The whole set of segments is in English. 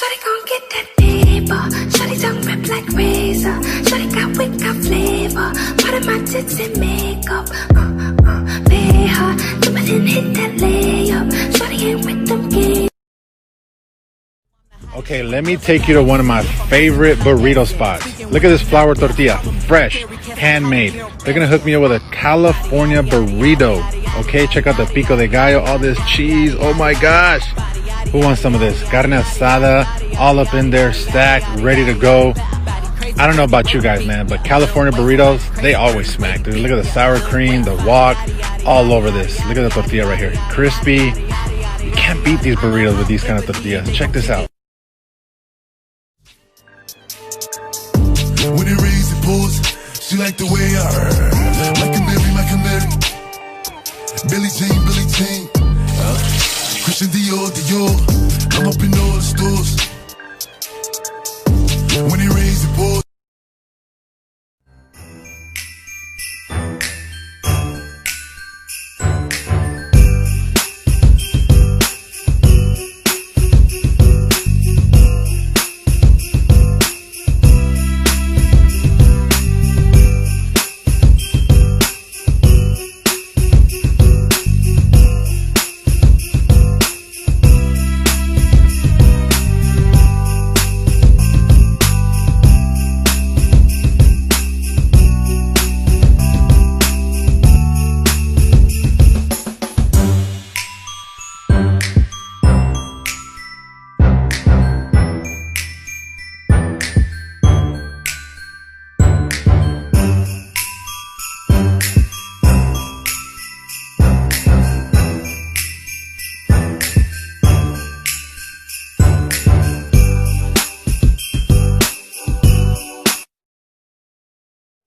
Shawty gon' get that paper. Shawty tongue rip like razor. Shawty got wick, got flavor. Part of my tits and makeup. Pay her. Do it and hit that layup. Shawty ain't with them games. Okay, let me take you to one of my favorite burrito spots. Look at this flour tortilla, fresh, handmade. They're gonna hook me up with a California burrito. Okay, check out the pico de gallo, all this cheese. Oh my gosh. Who wants some of this? Carne asada, all up in there, stacked, ready to go. I don't know about you guys, man, but California burritos, they always smack, dude. Look at the sour cream, the wok, all over this. Look at the tortilla right here. Crispy. You can't beat these burritos with these kind of tortillas. Check this out. When it rains, it pours. She like the way I heard. Like a Mary, like a Mary. Billie Jean, Billie Jean. Christian Dior, Dior. I'm up in all the stores. When it rains, it pours.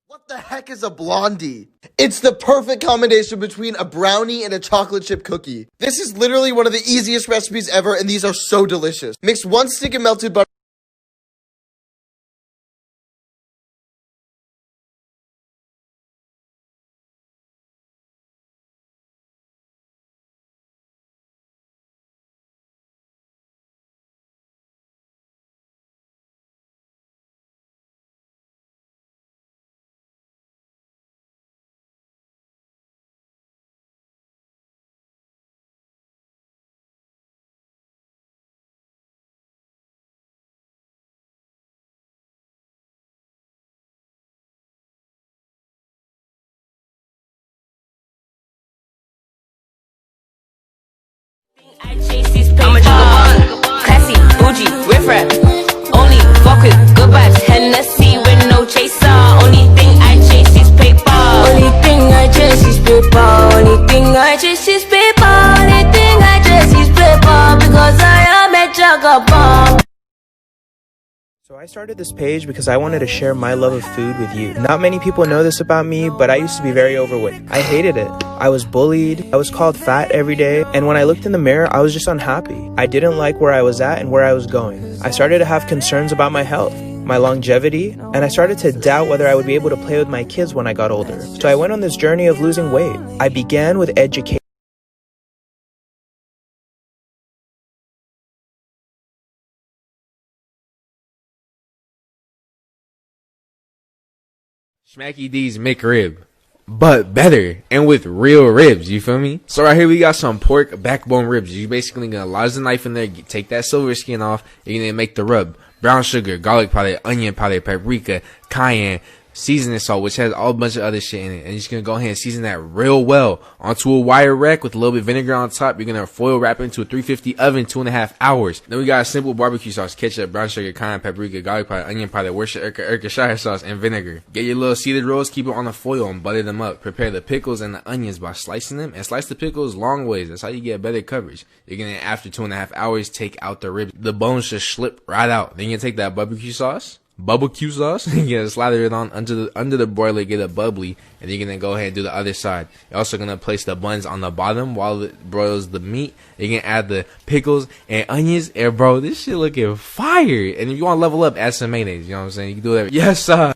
What the heck is a blondie? It's the perfect combination between a brownie and a chocolate chip cookie. This is literally one of the easiest recipes ever, and these are so delicious. Mix 1 stick of melted butter. I'm a jugabug, classy, bougie, riff-rapp. Only fuck with good vibes, Hennessy with no chaser. Only thing I chase is paper. Only thing I chase is paper. Only thing I chase is paper. Only thing I chase is paper. Because I am a jugabug. So I started this page because I wanted to share my love of food with you. Not many people know this about me, but I used to be very overweight. I hated it. I was bullied. I was called fat every day. And when I looked in the mirror, I was just unhappy. I didn't like where I was at and where I was going. I started to have concerns about my health, my longevity, and I started to doubt whether I would be able to play with my kids when I got older. So I went on this journey of losing weight. I began with education. Smacky D's McRib, but better and with real ribs, you feel me? So right here we got some pork backbone ribs. You basically gonna lodge the knife in there, take that silver skin off, you're gonna make the rub. Brown sugar, garlic powder, onion powder, paprika, cayenne, seasoning salt, which has all a bunch of other shit in it. And you're just gonna go ahead and season that real well onto a wire rack with a little bit of vinegar on top. You're gonna foil wrap it into a 350 oven, 2.5 hours. Then we got a simple barbecue sauce, ketchup, brown sugar, cayenne, paprika, garlic powder, onion powder, Worcestershire sauce, and vinegar. Get your little seeded rolls, keep it on the foil and butter them up. Prepare the pickles and the onions by slicing them, and slice the pickles long ways. That's how you get better coverage. You're gonna, after 2.5 hours, take out the ribs. The bones should slip right out. Then you take that barbecue sauce, you're gonna slather it on under the broiler, get it bubbly, and you're gonna go ahead and do the other side. You're also gonna place the buns on the bottom while it broils the meat. You're gonna add the pickles and onions, and bro, this shit looking fire. And if you want to level up, add some mayonnaise. You know what I'm saying? You can do that. Yes, Hey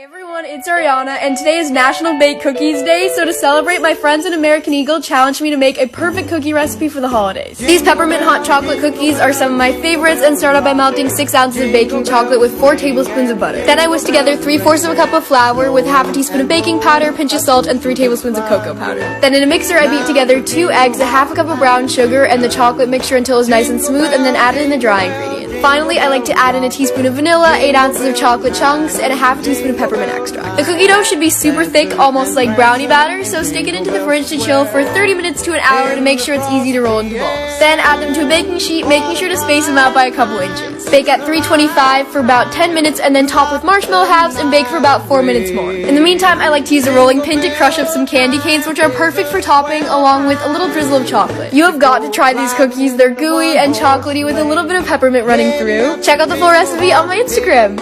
everyone, it's it's Ariana, and today is National Bake Cookies Day, so to celebrate, my friends at American Eagle challenged me to make a perfect cookie recipe for the holidays. These peppermint hot chocolate cookies are some of my favorites and start out by melting 6 ounces of baking chocolate with 4 tablespoons of butter. Then I whisk together 3/4 of a cup of flour with half a teaspoon of baking powder, pinch of salt, and 3 tablespoons of cocoa powder. Then in a mixer, I beat together 2 eggs, a half a cup of brown sugar, and the chocolate mixture until it's nice and smooth, and then add in the dry ingredients. Finally, I like to add in a teaspoon of vanilla, 8 ounces of chocolate chunks, and a half a teaspoon of peppermint extract. The cookie dough should be super thick, almost like brownie batter, so stick it into the fridge to chill for 30 minutes to an hour to make sure it's easy to roll into balls. Then add them to a baking sheet, making sure to space them out by a couple inches. Bake at 325 for about 10 minutes and then top with marshmallow halves and bake for about 4 minutes more. In the meantime, I like to use a rolling pin to crush up some candy canes, which are perfect for topping along with a little drizzle of chocolate. You have got to try these cookies. They're gooey and chocolatey with a little bit of peppermint running through. Check out the full recipe on my Instagram.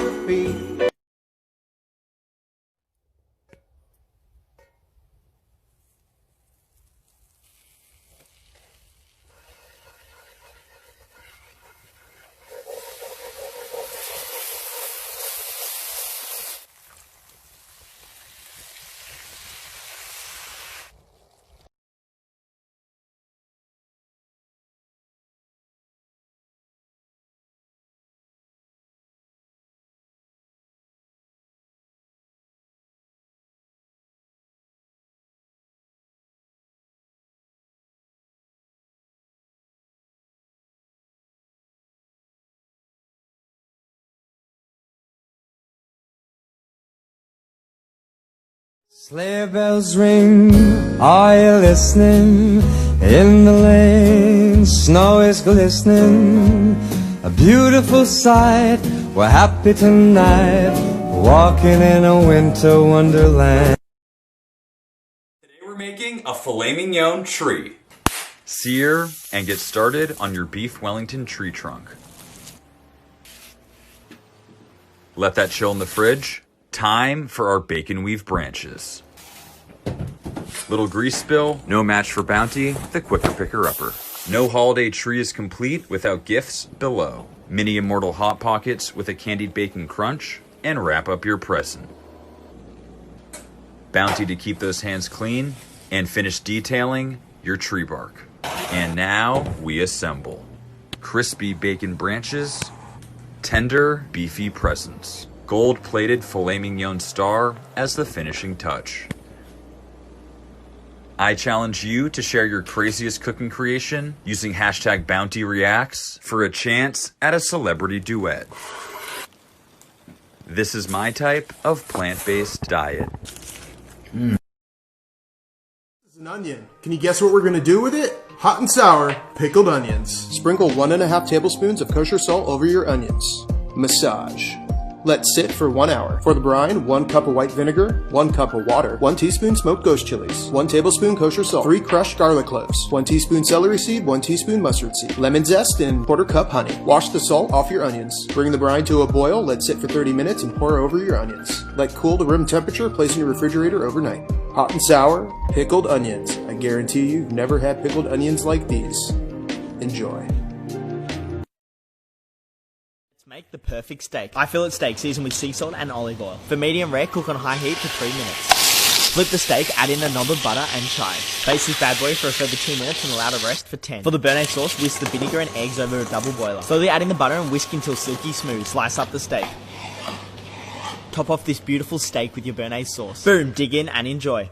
Sleigh bells ring, are you listening? In the lane, snow is glistening. A beautiful sight, we're happy tonight, walking in a winter wonderland. Today we're making a filet mignon tree. Sear and get started on your beef Wellington tree trunk. Let that chill in the fridge. Time for our bacon weave branches. Little grease spill, no match for Bounty, the quicker picker-upper. No holiday tree is complete without gifts below. Mini Immortal Hot Pockets with a candied bacon crunch, and wrap up your present. Bounty to keep those hands clean, and finish detailing your tree bark. And now we assemble. Crispy bacon branches, tender, beefy presents. Gold-plated filet mignon star as the finishing touch. I challenge you to share your craziest cooking creation using hashtag BountyReacts for a chance at a celebrity duet. This is my type of plant-based diet. This is an onion. Can you guess what we're going to do with it? Hot and sour, pickled onions. Sprinkle 1.5 tablespoons of kosher salt over your onions. Massage. Let sit for 1 hour. For the brine, 1 cup of white vinegar, 1 cup of water, 1 teaspoon smoked ghost chilies, 1 tablespoon kosher salt, 3 crushed garlic cloves, 1 teaspoon celery seed, 1 teaspoon mustard seed, lemon zest, and 1/4 cup honey. Wash the salt off your onions. Bring the brine to a boil, let sit for 30 minutes, and pour over your onions. Let cool to room temperature, place in your refrigerator overnight. Hot and sour, pickled onions. I guarantee you've never had pickled onions like these. Enjoy. Make the perfect steak. I fillet steak seasoned with sea salt and olive oil. For medium rare, cook on high heat for 3 minutes. Flip the steak, add in a knob of butter and chive. Baste this bad boy for a further 2 minutes and allow to rest for 10. For the béarnaise sauce, whisk the vinegar and eggs over a double boiler. Slowly add in the butter and whisk until silky smooth. Slice up the steak. Top off this beautiful steak with your béarnaise sauce. Boom, dig in and enjoy.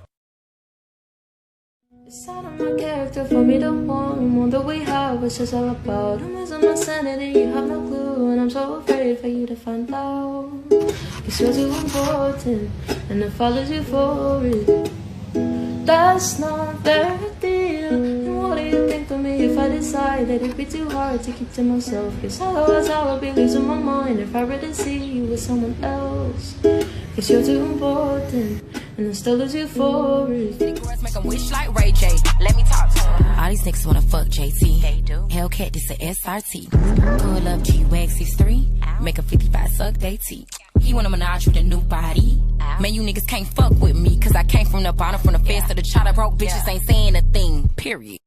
It's out of my character for me to want the way how it's just all about. I'm losing my sanity, you have no clue, and I'm so afraid for you to find out. Cause you're too important, and I follow you for it. That's not their deal. And what do you think of me if I decide that it'd be too hard to keep to myself? Cause otherwise I would be losing my mind if I really see you with someone else. Cause you're too important, and I still lose you for it. Cigarettes make 'em wish like Ray J. Let me talk to him. All these niggas wanna fuck JT. They do. Hellcat, this a SRT. Pull up G-Wag 6'3". Make a 55 suck they teeth. He wanna menage with a new body. Man, you niggas can't fuck with me. Cause I came from the bottom, from the fence to the chopper. Broke bitches ain't saying a thing, period.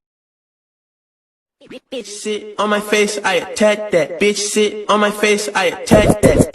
Bitch sit on my face, I attack that. Bitch sit on my face, I attack that.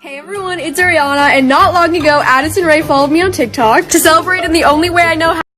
Hey everyone, it's Ariana, and not long ago, Addison Rae followed me on TikTok to celebrate in the only way I know how.